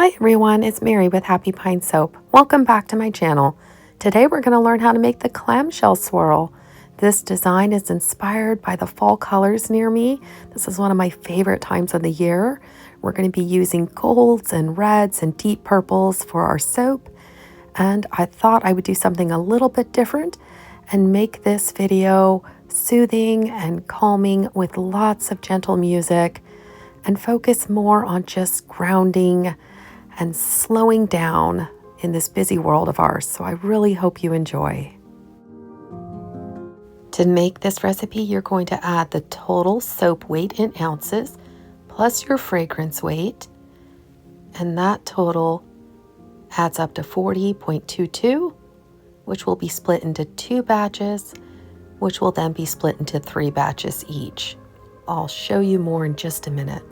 Hi everyone, it's Mary with Happy Pine Soap. Welcome back to my channel. Today we're going to learn how to make the clamshell swirl. This design is inspired by the fall colors near me. This is one of my favorite times of the year. We're going to be using golds and reds and deep purples for our soap. And I thought I would do something a little bit different and make this video soothing and calming with lots of gentle music and focus more on just grounding and slowing down in this busy world of ours. So I really hope you enjoy. To make this recipe, you're going to add the total soap weight in ounces plus your fragrance weight, and that total adds up to 40.22, which will be split into 2 batches, which will then be split into 3 batches each. I'll show you more in just a minute.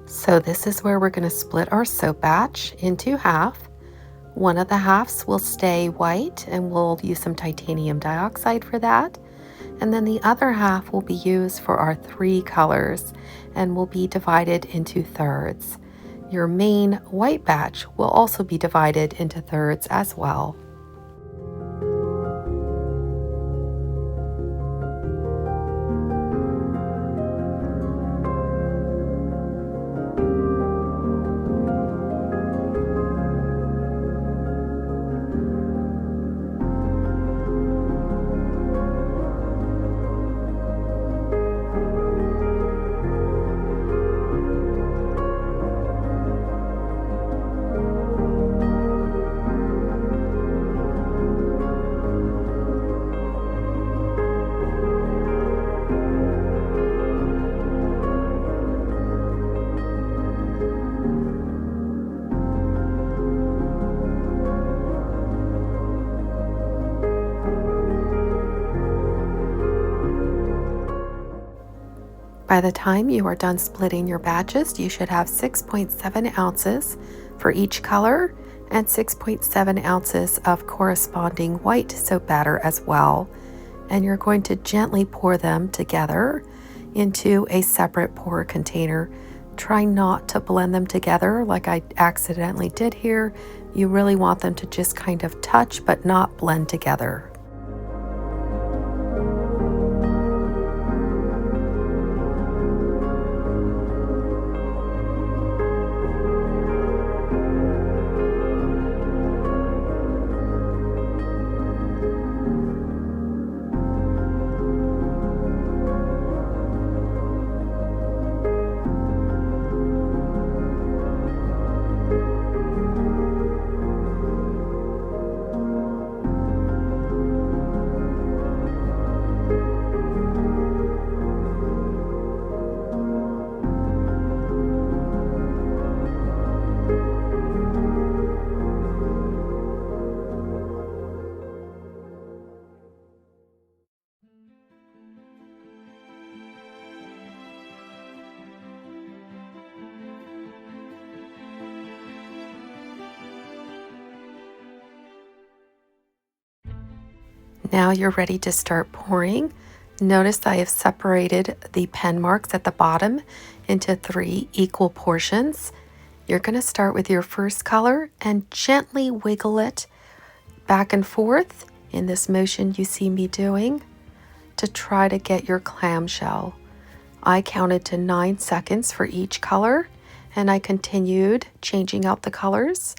So this is where we're going to split our soap batch into half. One of the halves will stay white and we'll use some titanium dioxide for that. And then the other half will be used for our 3 colors and will be divided into thirds. Your main white batch will also be divided into thirds as well. By the time you are done splitting your batches, you should have 6.7 ounces for each color and 6.7 ounces of corresponding white soap batter as well. And you're going to gently pour them together into a separate pour container. Try not to blend them together like I accidentally did here. You really want them to just kind of touch but not blend together. Now you're ready to start pouring. Notice I have separated the pen marks at the bottom into 3 equal portions. You're going to start with your first color and gently wiggle it back and forth in this motion you see me doing to try to get your clamshell. I counted to 9 seconds for each color, and I continued changing out the colors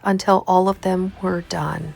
until all of them were done.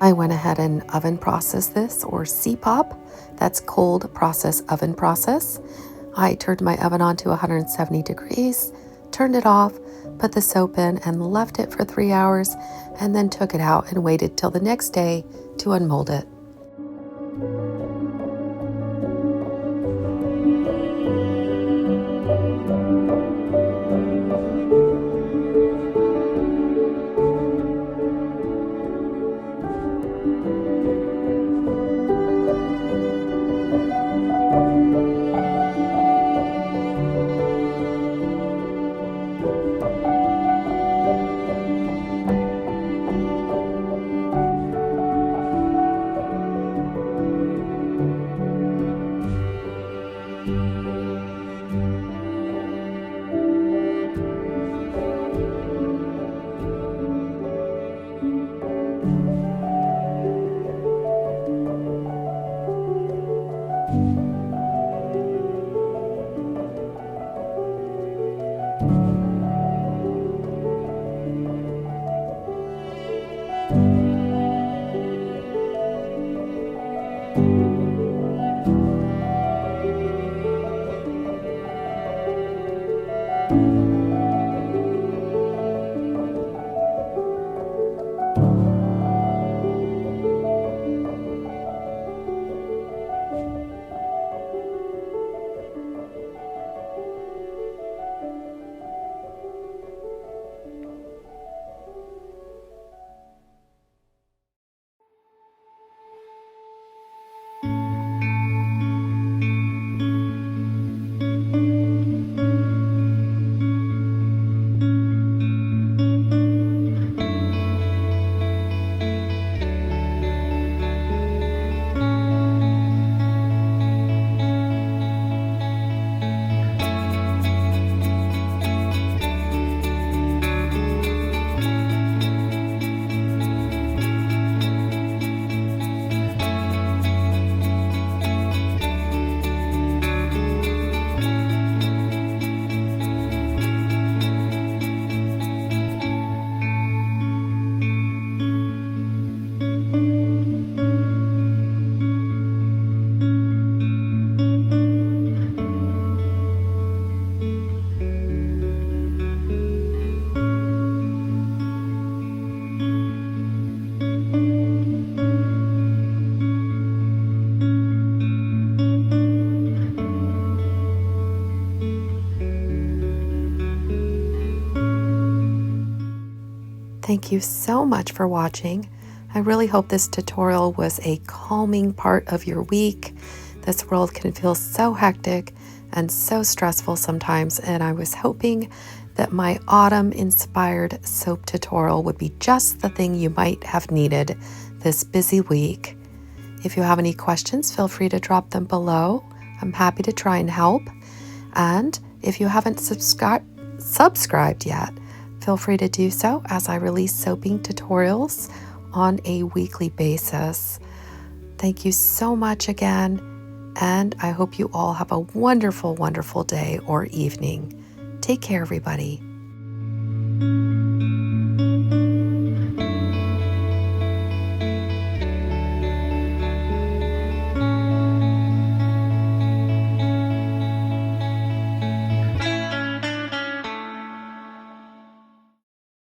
I went ahead and oven processed this, or CPOP. That's cold process oven process. I turned my oven on to 170 degrees, turned it off, put the soap in and left it for 3 hours, and then took it out and waited till the next day to unmold it. Thank you so much for watching. I really hope this tutorial was a calming part of your week. This world can feel so hectic and so stressful sometimes, and I was hoping that my autumn-inspired soap tutorial would be just the thing you might have needed this busy week. If you have any questions, feel free to drop them below. I'm happy to try and help. And if you haven't subscribed yet, feel free to do so as I release soaping tutorials on a weekly basis. Thank you so much again, and I hope you all have a wonderful, wonderful day or evening. Take care, everybody.